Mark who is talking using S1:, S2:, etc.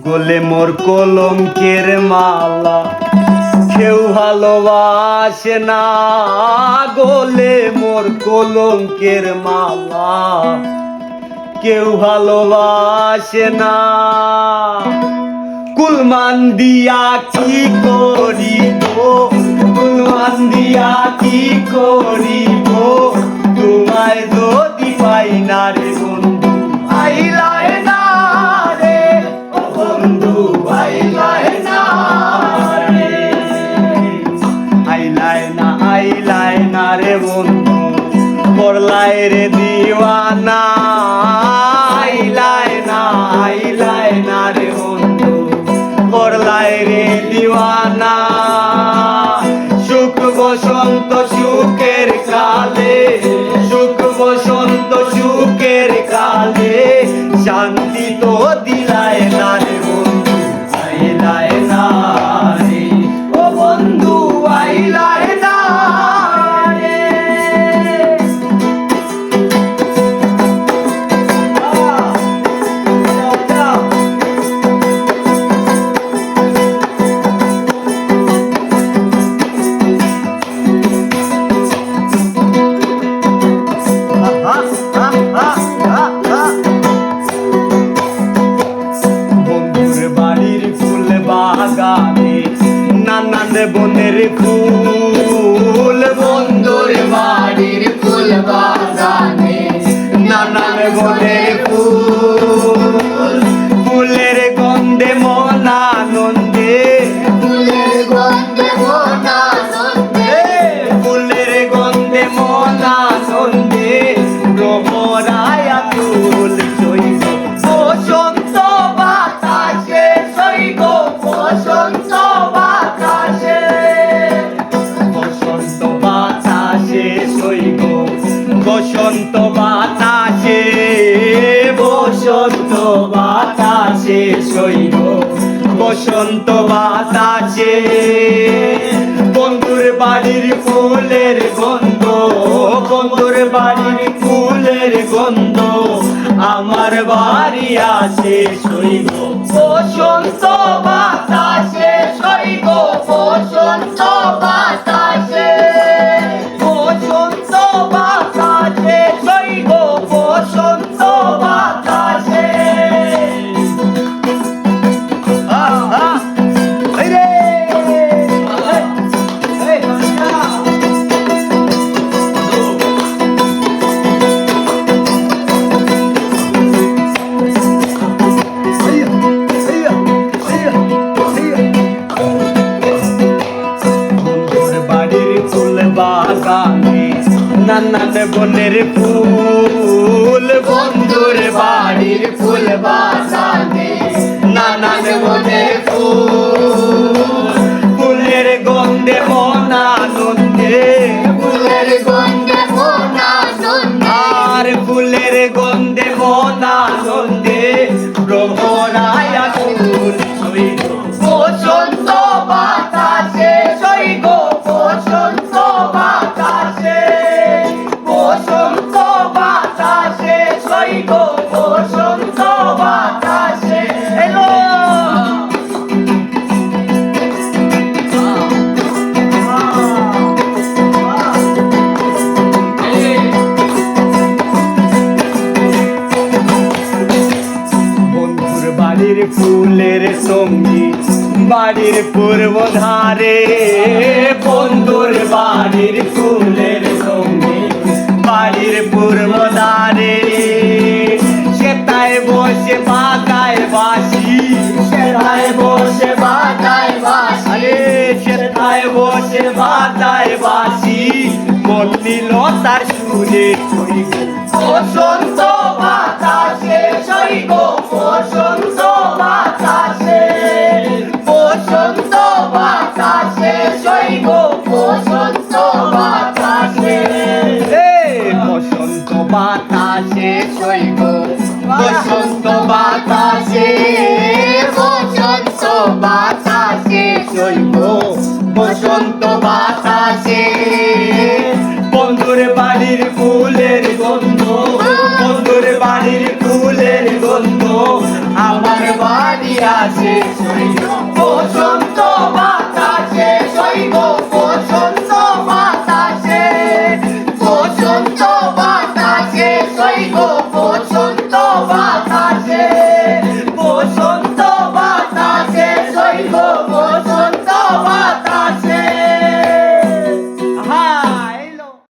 S1: গলে মোর কলঙ্কের মালা, কেউ ভালোবাসে না। গলে মোর কলঙ্কের মালা, কেউ ভালোবাসে না। কুলমান দিয়া কি করিব, কুলমান দিয়া কি করিব, তোমায় যদি পাই না রে বন্ধু, আইলায় না রে ও বন্ধু, আইলায় না রে, আইলায় না রে বন্ধু, করলায় রে দিওয়ানা। আইলায় না রে বন্ধু, করলায় রে দিওয়ানা। সুখ বসন্ত সুখের কালে, সুখ বসন্ত সুখের কালে, শান্তি তো দিলায় না রে বন্ধু, আইলায় না রে ও বন্ধু, আইলায় না রে। বন্ধুর বাড়ির ফুল বাগানে নানান বনের ফুল, বন্ধুর বাড়ির ফুল বাগানে নানান বনের ফুল, ফুলের গন্ধে মন আনন্দে, ফুলের গন্ধে মন আনন্দে, ফুলের গন্ধে মন আনন্দে, ভ্রমরায় আতুল সইব বসন্ত বাতাসে, সইব বসন্ত বাতাসে, বসন্ত বাতাসে সইব বসন্ত বাতাসে, বসন্ত বাতাসে সইব বসন্ত বাতাসে। বন্ধুর বাড়ির ফুলের গন্ধ, বন্ধুর বাড়ির ফুলের গন্ধ, আমার বাড়ি আসে সইব বসন্ত বাতাসে, সইব বসন্ত বাতাসে, বসন্ত বাতাসে সইব বসন্ত বাতাসে। নানান বনের ফুল, বন্ধুর বাড়ির ফুল বাগানে নানান বনের ফুল, ফুলের গন্ধে মন আনন্দে, ফুলের গন্ধে মন আনন্দে, আর ফুলের গন্ধে মন আনন্দে, ভ্রমরায় আতুল সইব বসন্ত বাতাসে, সইব বসন্ত বাতাসে, বসন্ত বাতাসে সইব বসন্ত বাতাসে। এলো বন্ধুর বাড়ির ফুলের সঙ্গী বাড়ির পূর্ব ধারে, বন্ধুর বাড়ির ফুলের সঙ্গী বাড়ির পূর্ব ধারে, সেটায় বসে বাজায় বাঁশি, সেটায় বসে বাজায় বাঁশি, সেটায় বসে বাজায় বাঁশি, মন নিল তার সুরে সইব বসন্ত বাতাসে, সইব বসন্ত বাতাসে, বসন্ত বাতাসে সইব বসন্ত বাতাসে, বসন্ত বাতাসে সইব বসন্ত বাতাসে, বসন্ত বাতাসে সইব বসন্ত বাতাসে। বন্ধুর বাড়ির ফুলের গন্ধ, বন্ধুর বাড়ির ফুলের গন্ধ আমার বাড়ি বাতাসে শৈব বসন্ত বাতাসে শৈব বসন্ত বাতাসে বসন্ত বাতাসে শৈব বসন্ত